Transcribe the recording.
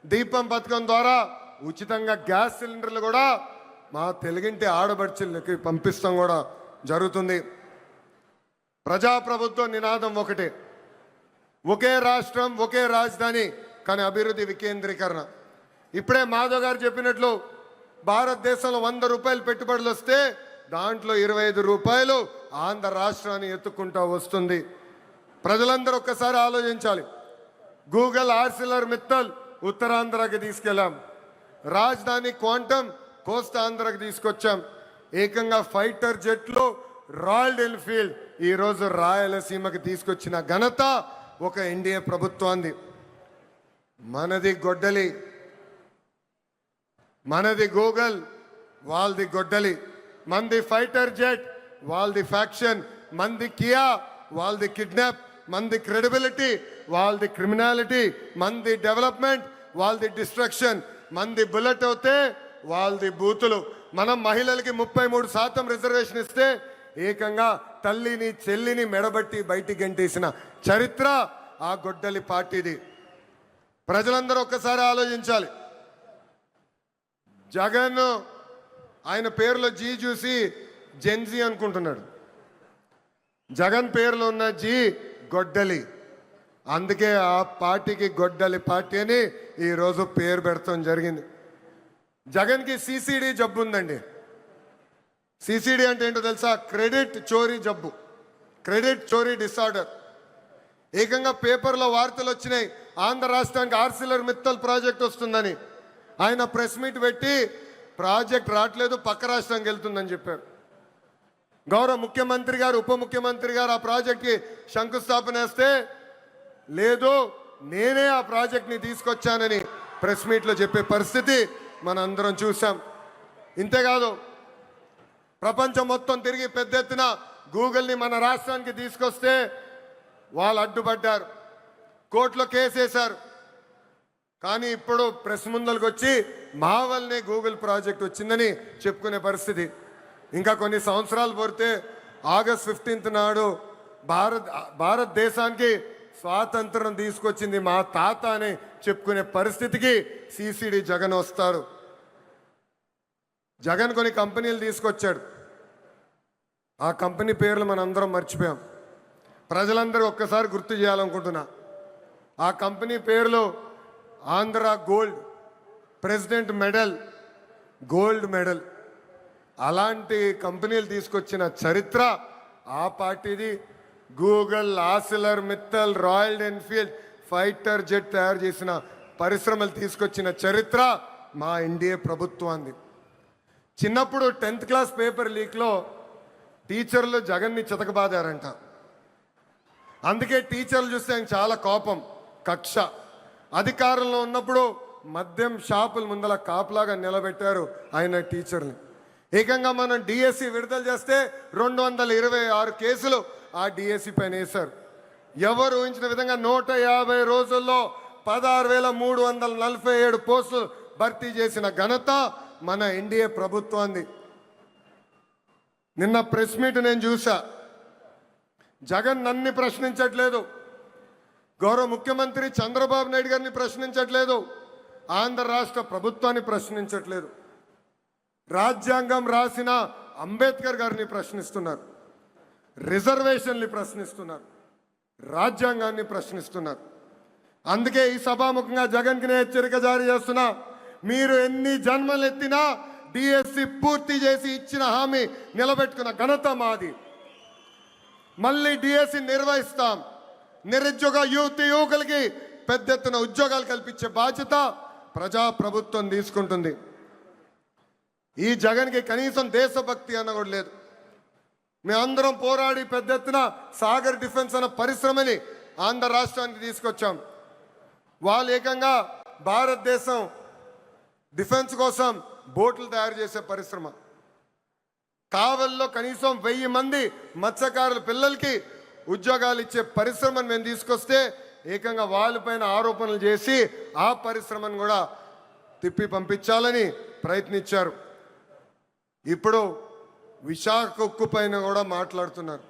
దీపం పథకం ద్వారా ఉచితంగా గ్యాస్ సిలిండర్లు కూడా మా తెలుగింటి ఆడబడుచులకి పంపిస్తాం కూడా జరుగుతుంది. ప్రజాప్రభుత్వ నినాదం ఒకటే, ఒకే రాష్ట్రం ఒకే రాజధాని కానీ అభివృద్ధి వికేంద్రీకరణ. ఇప్పుడే మాధవ్ గారు చెప్పినట్లు భారతదేశంలో 100 రూపాయలు పెట్టుబడులు వస్తే దాంట్లో 25 రూపాయలు ఆంధ్ర రాష్ట్రాన్ని ఎత్తుకుంటూ వస్తుంది. ప్రజలందరూ ఒక్కసారి ఆలోచించాలి. గూగుల్ ఆర్సిలర్ మిత్తల్ ఉత్తరాంధ్రకి తీసుకెళ్ళాం, రాజధాని క్వాంటమ్ కోస్తాంధ్రకి తీసుకొచ్చాం, ఏకంగా ఫైటర్ జెట్లు రాయల్ ఎన్ఫీల్డ్ ఈరోజు రాయలసీమకి తీసుకొచ్చిన ఘనత ఒక ఎన్డీఏ ప్రభుత్వాన్ని. మనది గొడ్డలి, మనది గూగుల్, వాళ్ళది గొడ్డలి. మంది ఫైటర్ జెట్, వాళ్ళది ఫ్యాక్షన్. మంది కియా, వాళ్ళది కిడ్నాప్. మంది క్రెడిబిలిటీ, వాళ్ళది క్రిమినాలిటీ. మంది డెవలప్మెంట్, వాళ్ళది డిస్ట్రక్షన్. మంది బుల్లెట్ అవుతే వాళ్ళది బూతులు. మనం మహిళలకి 33% రిజర్వేషన్ ఇస్తే ఏకంగా తల్లిని చెల్లిని మెడబట్టి బయటికి గంటేసిన చరిత్ర ఆ గొడ్డలి పార్టీది. ప్రజలందరూ ఒక్కసారి ఆలోచించాలి. జగన్ ఆయన పేరులో జీ చూసి జెన్జీ అనుకుంటున్నాడు. జగన్ పేరులో ఉన్న జీ గొడ్డలి, అందుకే ఆ పార్టీకి గొడ్డలి పార్టీ అని ఈరోజు పేరు పెడతాం జరిగింది. జగన్కి సిసిడి జబ్బు ఉందండి. సిసిడి అంటే ఏంటో తెలుసా? క్రెడిట్ చోరీ జబ్బు, క్రెడిట్ చోరీ డిసార్డర్. ఏకంగా పేపర్లో వార్తలు వచ్చినాయి, ఆంధ్ర రాష్ట్రానికి ఆర్సిలర్ మిత్తల్ ప్రాజెక్ట్ వస్తుందని. ఆయన ప్రెస్ మీట్ పెట్టి ప్రాజెక్ట్ రావట్లేదు, పక్క రాష్ట్రానికి వెళ్తుందని చెప్పారు. గౌరవ ముఖ్యమంత్రి గారు, ఉప ముఖ్యమంత్రి గారు ఆ ప్రాజెక్ట్కి శంకుస్థాపన వేస్తే లేదు నేనే ఆ ప్రాజెక్ట్ని తీసుకొచ్చానని ప్రెస్ మీట్లో చెప్పే పరిస్థితి మనందరం చూసాం. ఇంతేకాదు ప్రపంచం మొత్తం తిరిగి పెద్ద ఎత్తున గూగుల్ని మన రాష్ట్రానికి తీసుకొస్తే వాళ్ళు అడ్డుపడ్డారు, కోర్టులో కేసేశారు. కానీ ఇప్పుడు ప్రెస్ ముందరికి వచ్చి మా వల్లనే గూగుల్ ప్రాజెక్ట్ వచ్చిందని చెప్పుకునే పరిస్థితి. ఇంకా కొన్ని సంవత్సరాలు పోతే ఆగస్ట్ 15 నాడు భారతదేశానికి స్వాతంత్రం తీసుకొచ్చింది మా తాత అని చెప్పుకునే పరిస్థితికి సిసిడి జగన్ వస్తారు. జగన్ కొన్ని కంపెనీలు తీసుకొచ్చాడు, ఆ కంపెనీ పేర్లు మనందరం మర్చిపోయాం. ప్రజలందరూ ఒక్కసారి గుర్తు చేయాలనుకుంటున్నా. ఆ కంపెనీ పేర్లు Andhra gold, president medal, gold medal. అలాంటి కంపెనీలు తీసుకొచ్చిన చరిత్ర ఆ పార్టీది. Google, Arcelor Mittal, royal Enfield, fighter jet తయారు చేసిన పరిశ్రమలు తీసుకొచ్చిన చరిత్ర మా ఎన్డీఏ ప్రభుత్వాన్ని. చిన్నప్పుడు 10th క్లాస్ పేపర్ లీక్లో టీచర్లు జగన్ని చితకబాదారంట. అందుకే టీచర్లు చూస్తే ఆయన చాలా కోపం, కక్ష. అధికారంలో ఉన్నప్పుడు మద్యం షాపుల ముందల కాపులాగా నిలబెట్టారు ఆయన టీచర్ని. ఏకంగా మనం డిఎస్సి విడుదల చేస్తే 226 కేసులు ఆ డిఎస్సి పైన వేశారు. ఎవరు ఊహించిన విధంగా 150 రోజుల్లో 16,347 పోస్టులు భర్తీ చేసిన ఘనత మన ఎన్డీఏ ప్రభుత్వాన్ని. నిన్న ప్రెస్ మీట్ నేను చూసా. జగన్ నన్ను ప్రశ్నించట్లేదు, గౌరవ ముఖ్యమంత్రి చంద్రబాబు నాయుడు గారిని ప్రశ్నించట్లేదు, ఆంధ్ర రాష్ట్ర ప్రభుత్వాన్ని ప్రశ్నించట్లేదు. రాజ్యాంగం రాసిన అంబేద్కర్ గారిని ప్రశ్నిస్తున్నారు, రిజర్వేషన్ని ప్రశ్నిస్తున్నారు, రాజ్యాంగాన్ని ప్రశ్నిస్తున్నారు. అందుకే ఈ సభాముఖంగా జగన్కి నేను హెచ్చరిక జారీ చేస్తున్నా. మీరు ఎన్ని జన్మలు ఎత్తినా డిఎస్సి పూర్తి చేసి ఇచ్చిన హామీ నిలబెట్టుకున్న ఘనత మాది. మళ్ళీ డిఎస్సి నిర్వహిస్తాం. నిరుద్యోగ యువకులకి పెద్ద ఎత్తున ఉద్యోగాలు కల్పించే బాధ్యత ప్రజాప్రభుత్వం తీసుకుంటుంది. ఈ జగన్కి కనీసం దేశభక్తి అన్న కూడా లేదు. మేమందరం పోరాడి పెద్ద ఎత్తున సాగర్ డిఫెన్స్ అన్న పరిశ్రమని ఆంధ్ర రాష్ట్రానికి తీసుకొచ్చాం. వాళ్ళు ఏకంగా భారతదేశం డిఫెన్స్ కోసం బోట్లు తయారు చేసే పరిశ్రమ. కావల్లో కనీసం 1000 మంది మత్స్యకారుల పిల్లలకి ఉద్యోగాలు ఇచ్చే పరిశ్రమను మేము తీసుకొస్తే ఏకంగా వాళ్ళపైన ఆరోపణలు చేసి ఆ పరిశ్రమను కూడా తిప్పి పంపించాలని ప్రయత్నించారు. ఇప్పుడు విశాఖ ఉక్కు పైన కూడా మాట్లాడుతున్నారు.